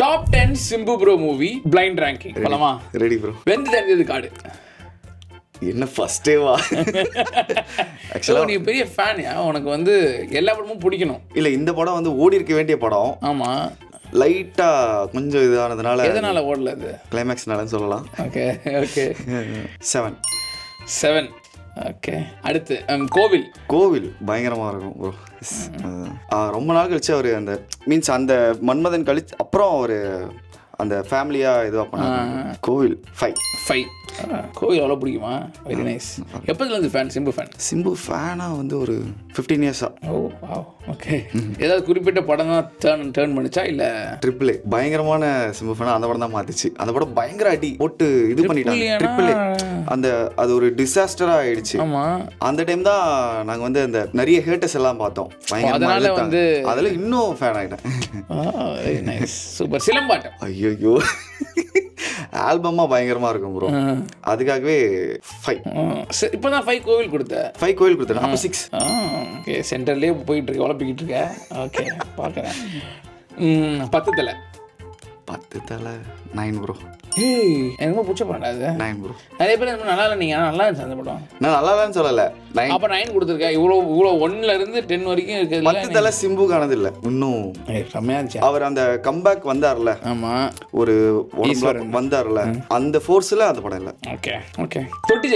Top 10 Simbu bro movie blind ranking போலாமா? Ready bro. வெந்து தெரிஞ்சது காடு. என்ன ஃபர்ஸ்டே வா? ஆக்சுவலாக நீ பெரிய ஃபேன், உனக்கு வந்து எல்லா படமும் பிடிக்கணும். இல்லை, இந்த படம் வந்து ஓடி இருக்க வேண்டிய படம். ஆமாம், லைட்டாக கொஞ்சம் இதானதுனால. எதனால் ஓடல இது? கிளைமேக்ஸ்னாலன்னு சொல்லலாம். Okay okay. 7. ஓகே. அடுத்து கோவில் பயங்கரமாக இருக்கும் ப்ரோ. ரொம்ப நாள் கழிச்சு அவர் அந்த மீன்ஸ் அந்த மன்மதன் கழிச்சு அப்புறம் அவர் அந்த ஃபேமிலியாக இதுவாக பண்ணாங்க. கோவில் 5. கோவில் அவ்வளோ பிடிக்குமா? Very nice. எப்போதுலேருந்து ஃபேன்? சிம்பு ஃபேனாக வந்து ஒரு 15 இயர்ஸா. ஓ ஓகே. ஏதாவது குறிப்பிட்ட படம் தான் டேர்ன் பண்ணிச்சா இல்லை? ட்ரிபிள் ஏ பயங்கரமான சிம்பு ஃபேனா அந்த படம் தான் மாற்றிச்சு. அந்த படம் பயங்கர அடி போட்டு இது பண்ணிட்டாங்க. ட்ரிபிள் ஏ அந்த அது ஒரு டிசாஸ்டராக ஆயிடுச்சு. ஆமாம், அந்த டைம் தான் நாங்கள் வந்து அந்த நிறைய ஹேட்டர்ஸ் எல்லாம் பார்த்தோம். அதனால வந்து அதில் இன்னும் ஃபேன் ஆகிட்டேன். Very nice, super. சிலம்பாட்டம் ஐயோ ஆல்பமாக பயங்கரமாக இருக்கும் ப்ரோ. அதுக்காகவே 5. இப்போ தான் 5 கோவில் கொடுத்தேன். அப்போ 6. ஓகே, சென்டர்லேயே போயிட்டு இருக்க, உழப்பிக்கிட்டு இருக்க. ஓகே, பார்க்குறேன். 10 தலை 9 ப்ரோ. எனக்கு ரொம்ப பிடிச்ச படம் அது. 9 ப்ரோ. நிறைய பேர் நல்லா இல்லை, நீங்கள் நல்லா இருந்துச்சு அந்த படம். நான் நல்லா இல்லைன்னு சொல்லலை. அப்போ 9 கொடுத்துருக்கேன். இவ்வளோ 1ல இருந்து 10 வரைக்கும் இருக்குது. 10 தலை சிம்புக்கானது இல்லை இன்னும். செம்மையா இருந்துச்சு. அவர் அந்த கம்பேக் வந்தார்ல. ஆமாம், ஒரு வந்தார்ல, அந்த ஃபோர்ஸில் அந்த படம் இல்லை. ஓகே. தொட்டி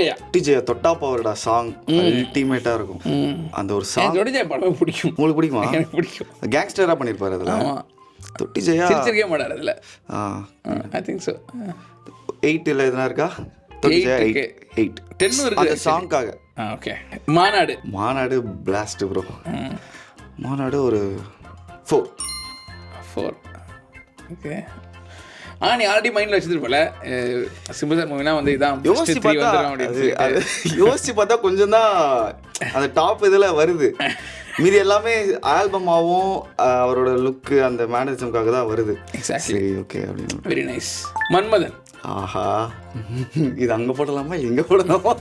ஜெயா தொட்டா பவர்டா சாங் அல்டிமேட்டாக இருக்கும். அந்த ஒரு சாங் தொட்டி ஜெயா படமே பிடிக்கும். உங்களுக்கு பிடிக்குமா? எனக்கு பிடிக்கும். கேங்ஸ்டராக பண்ணியிருப்பாரு அதில். ஆமாம், தொட்டி ஜெயா சிரிச்சிருக்கே மாட்டார் அதில். I think so. 8 இல்லை எதுனா இருக்கா? தொட்டி ஜெயா 8. 10 இருக்கு அந்த சாங்காக. ஓகே. மாநாடு பிளாஸ்ட் ப்ரோ. மாநாடு ஒரு 4. ஓகே. நீ ஆல்ரெடி மைண்டில் வச்சுருப்பல சிம்பு சார் மூவினா வந்து இதான் யோசிச்சு பார்த்தா கொஞ்சம் தான் அந்த டாப் இதில் வருது. மீதி எல்லாமே ஆல்பமாகவும் அவரோட லுக்கு அந்த மேனரிசம்காக தான் வருது. எக்ஸாக்ட்லி. ஓகே அப்படின்னு. Very nice. மன்மதன். ஆஹா, இது அங்கே போடலாமா இங்கே போடலாமா?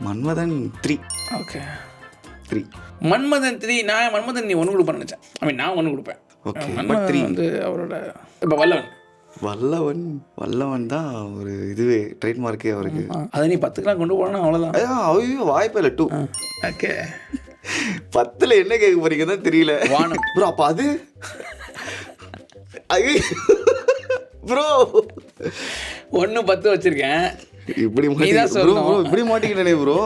மன்மதன் 3. ஓகே, 3. மன்மதன் 3. நான் மன்மதன் நீ 1 கொடுப்பேன்னு நினச்சேன். நான் 1 கொடுப்பேன். ஓகே. மன்மதன் வந்து அவரோட இப்போ வல்லவன் தான் ஒரு இதுவே ட்ரேட்மார்க்கே அவருக்கு. அதை நீ 10க்குலாம் கொண்டு போனா அவ்வளோதான். ஐயோ வாய்ப்பே இல்லை. 2. ஓகே. 10ல் என்ன கேட்க போறீங்க தான் தெரியல. வானம் ப்ரோ. அப்போ அது ப்ரோ 1 10 வச்சிருக்கேன். இப்படி மாட்டிக்கிட்டே ப்ரோ.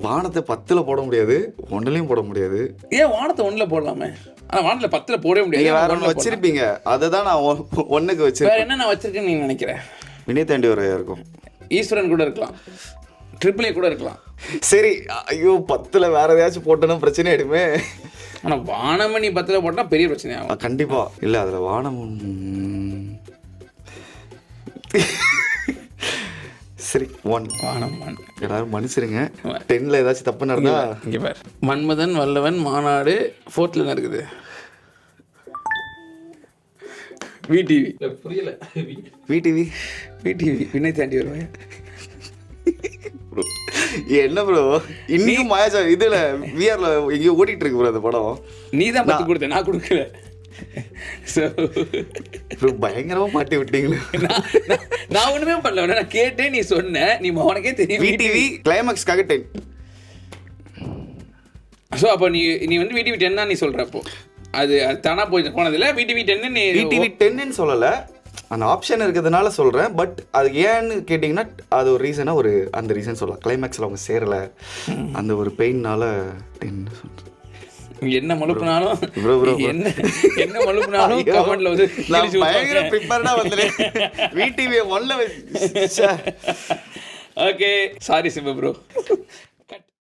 வானத்தை 10ல் போட முடியாது, 1லையும் போட முடியாது. ஏன் வானத்தை 1ல போடலாமே? ஆனால் வானத்தில் 10ல் போடவே முடியாது. வேற ஒன்று வச்சிருப்பீங்க, அதை தான் நான் 1க்கு வச்சிருக்கேன். வேற என்ன நான் வச்சிருக்கேன்னு நீ நினைக்கிறேன்? வினய் தாண்டி வரையா இருக்கும், ஈஸ்வரன் கூட இருக்கலாம், ட்ரிபிள் ஏ கூட இருக்கலாம். சரி, ஐயோ 10ல் வேற ஏதாச்சும் போட்டோன்னா பிரச்சனை ஆயிடுமே. ஆனால் வானமணி 10ல் போட்டால் பெரிய பிரச்சனை ஆகும். கண்டிப்பா. இல்லை, அதில் வானம் சரி 1. வானம் எல்லாரும் மனுஷருங்க. 10ல் ஏதாச்சும் தப்பு நடந்தா இங்கே பார். மன்மதன், வல்லவன், மாநாடு 4th இருக்குது. விடிவி புரியல. விடிவி வினய் தாண்டி வருவேன். என்ன ப்ரோ இன்னைக்கும் மாயாஜா இதுல விஆர்ல எங்கேயோ ஓடிட்டு இருக்கு ப்ரோ அந்த படம். நீ தான் 10 கொடுத்த, நான் கொடுக்கல. பயங்கரமா மாட்டி விட்டீங்களா? நான் ஒண்ணுமே பண்ணல, நான் கேட்டேன், நீ சொன்ன, நீ உனக்கே தெரியும். விடிவி கிளைமாக்ஸ்க்காக 10. ஸோ அப்போ நீ வந்து விடிவி 10 தான் நீ சொல்கிறப்போ அது தானா போனதில்லை. விடிவி 10ன்னு சொல்லலை, அந்த ஆப்ஷன் இருக்கிறதுனால சொல்கிறேன். பட் அது ஏன்னு கேட்டிங்கன்னா அது ஒரு ரீசனாக அந்த ரீசன் சொல்லலாம். கிளைமேக்ஸில் அவங்க சேரலை, அந்த ஒரு பெயின்னால 10 சொல்கிறேன். என்ன மழுப்புனாலும் என்ன மழுப்புனாலும் கமெண்ட்ல வந்து நான் பயங்கர ப்ரிப்பேர்டா வந்துட்டேன். விடிவி 1ல. Okay, sorry Simbu bro.